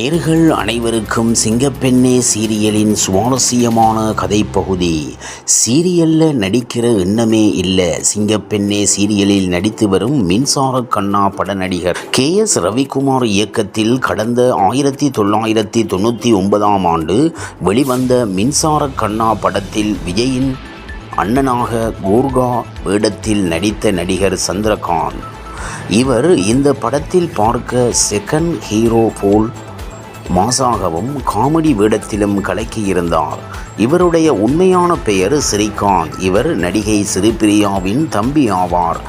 நேயர்கள் அனைவருக்கும் சிங்கப்பெண்ணே சீரியலின் சுவாரஸ்யமான கதைப்பகுதி. சீரியலில் நடிக்கிற எண்ணமே இல்லை. சிங்கப்பெண்ணே சீரியலில் நடித்து வரும் மின்சார கண்ணா பட நடிகர் KS ரவிக்குமார் இயக்கத்தில் கடந்த 1999ஆம் ஆண்டு வெளிவந்த மின்சார கண்ணா படத்தில் விஜயின் அண்ணனாக கூர்கா வேடத்தில் நடித்த நடிகர் சந்திரகாந்த். இவர் இந்த படத்தில் பார்க்க செகண்ட் ஹீரோ போல் மாசாகவும் காமெடி வேடத்திலும் கலக்கியிருந்தார். இவருடைய உண்மையான பெயர் ஸ்ரீகாந்த். இவர் நடிகை ஸ்ரீபிரியாவின் தம்பி ஆவார்.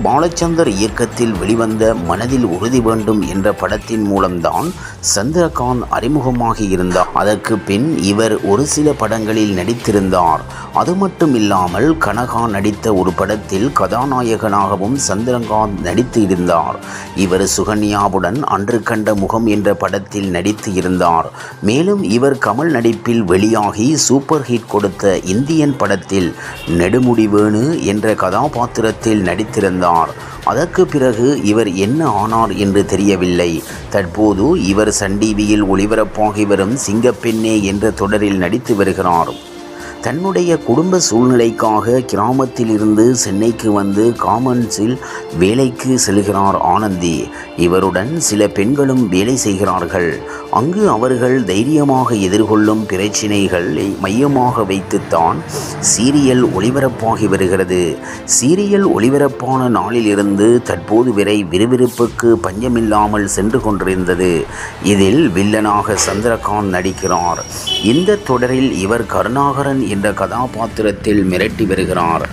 பாலச்சந்தர் இயக்கத்தில் வெளிவந்த மனதில் உறுதி வேண்டும் என்ற படத்தின் மூலம்தான் சந்திரகாந்த் அறிமுகமாகி இருந்தார். அதற்கு பின் இவர் ஒரு சில படங்களில் நடித்திருந்தார். அது மட்டும் இல்லாமல் கனகா நடித்த ஒரு படத்தில் கதாநாயகனாகவும் சந்திரகாந்த் நடித்து இருந்தார். இவர் சுகன்யாவுடன் அன்று கண்ட முகம் என்ற படத்தில் நடித்து இருந்தார். மேலும் இவர் கமல் நடிப்பில் வெளியாகி சூப்பர் ஹிட் கொடுத்த இந்தியன் படத்தில் நெடுமுடி வேணு என்ற கதாபாத்திரத்தில் நடித்திருந்தார். அதற்கு பிறகு இவர் என்ன ஆனார் என்று தெரியவில்லை. தற்போது இவர் சன் டிவியில் ஒளிபரப்பாகி வரும் சிங்கப்பெண்ணே என்ற தொடரில் நடித்து வருகிறார். தன்னுடைய குடும்ப சூழ்நிலைக்காக கிராமத்தில் இருந்து சென்னைக்கு வந்து காமன்ஸில் வேலைக்கு செல்கிறார் ஆனந்தி. இவருடன் சில பெண்களும் வேலை செய்கிறார்கள். அங்கு அவர்கள் தைரியமாக எதிர்கொள்ளும் பிரச்சினைகளை மையமாக வைத்துத்தான் சீரியல் ஒளிபரப்பாகி வருகிறது. சீரியல் ஒளிபரப்பான நாளிலிருந்து தற்போது வரை விறுவிறுப்புக்கு பஞ்சமில்லாமல் சென்று கொண்டிருந்தது. இதில் வில்லனாக சந்திரகாந்த் நடிக்கிறார். இந்த தொடரில் இவர் கருணாகரன் என்ற கதாபாத்திரத்தில் மிரட்டி வருகிறார்.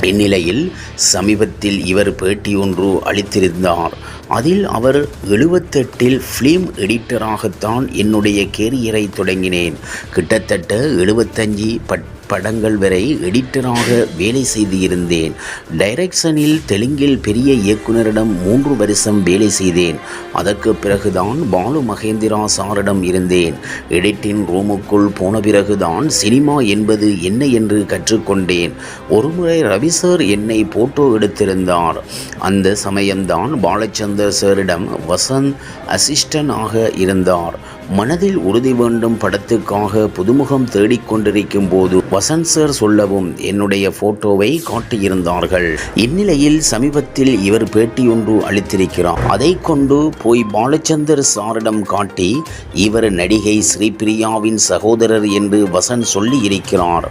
இந்நிலையில் சமீபத்தில் இவர் பேட்டி ஒன்று அளித்திருந்தார். அதில் அவர் 78இல் ஃபிலிம் எடிட்டராகத்தான் என்னுடைய கேரியரை தொடங்கினேன். கிட்டத்தட்ட 75 படங்கள் வரை எடிட்டராக வேலை செய்து இருந்தேன். டைரக்ஷனில் தெலுங்கில் பெரிய இயக்குனரிடம் 3 வருஷம் வேலை செய்தேன். அதற்கு பிறகுதான் பாலு மகேந்திரா சாரிடம் இருந்தேன். எடிட்டிங் ரூமுக்குள் போன பிறகுதான் சினிமா என்பது என்ன என்று கற்றுக்கொண்டேன். ஒருமுறை ரவி சார் என்னை போட்டோ எடுத்திருந்தார். அந்த சமயம்தான் பாலச்சந்தர் சாரிடம் வசந்த் அசிஸ்டன்ட் ஆக இருந்தார். மனதில் உறுதி வேண்டும் படத்துக்காக புதுமுகம் தேடிக்கொண்டிருக்கும் போது வசந்த் சார் சொல்லவும் என்னுடைய போட்டோவை காட்டியிருந்தார்கள். இந்நிலையில் சமீபத்தில் இவர் பேட்டி ஒன்று அளித்திருக்கிறார். அதை கொண்டு போய் பாலச்சந்தர் சாரிடம் காட்டி இவர் நடிகை ஸ்ரீபிரியாவின் சகோதரர் என்று வசந்த் சொல்லி இருக்கிறார்.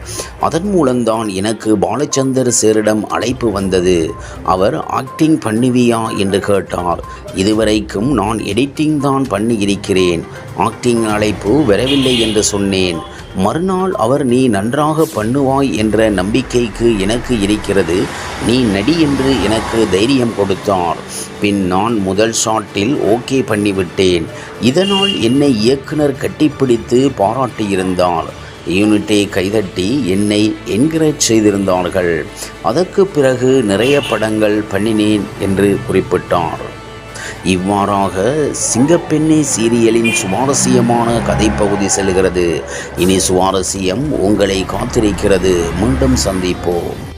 அதன் மூலம்தான் எனக்கு பாலச்சந்தர் சாரிடம் அழைப்பு வந்தது. அவர் ஆக்டிங் பண்ணுவியா என்று கேட்டார். இதுவரைக்கும் நான் எடிட்டிங் தான் பண்ணி இருக்கிறேன், ஆக்டிங் அழைப்பு வரவில்லை என்று சொன்னேன். மறுநாள் அவர் நீ நன்றாக பண்ணுவாய் என்ற நம்பிக்கைக்கு எனக்கு இருக்கிறது, நீ நடி என்று எனக்கு தைரியம் கொடுத்தார். பின் நான் முதல் ஷாட்டில் ஓகே பண்ணிவிட்டேன். இதனால் என்னை இயக்குனர் கட்டிப்பிடித்து பாராட்டியிருந்தார். யூனிட்டை கைதட்டி என்னை என்கரேஜ் செய்திருந்தார்கள். அதற்கு பிறகு நிறைய படங்கள் பண்ணினேன் என்று குறிப்பிட்டார். இவ்வாறாக சிங்கப்பெண்ணே சீரியலின் சுவாரஸ்யமான கதைப்பகுதி செல்கிறது. இனி சுவாரஸ்யம் உங்களை காத்திருக்கிறது. மீண்டும் சந்திப்போம்.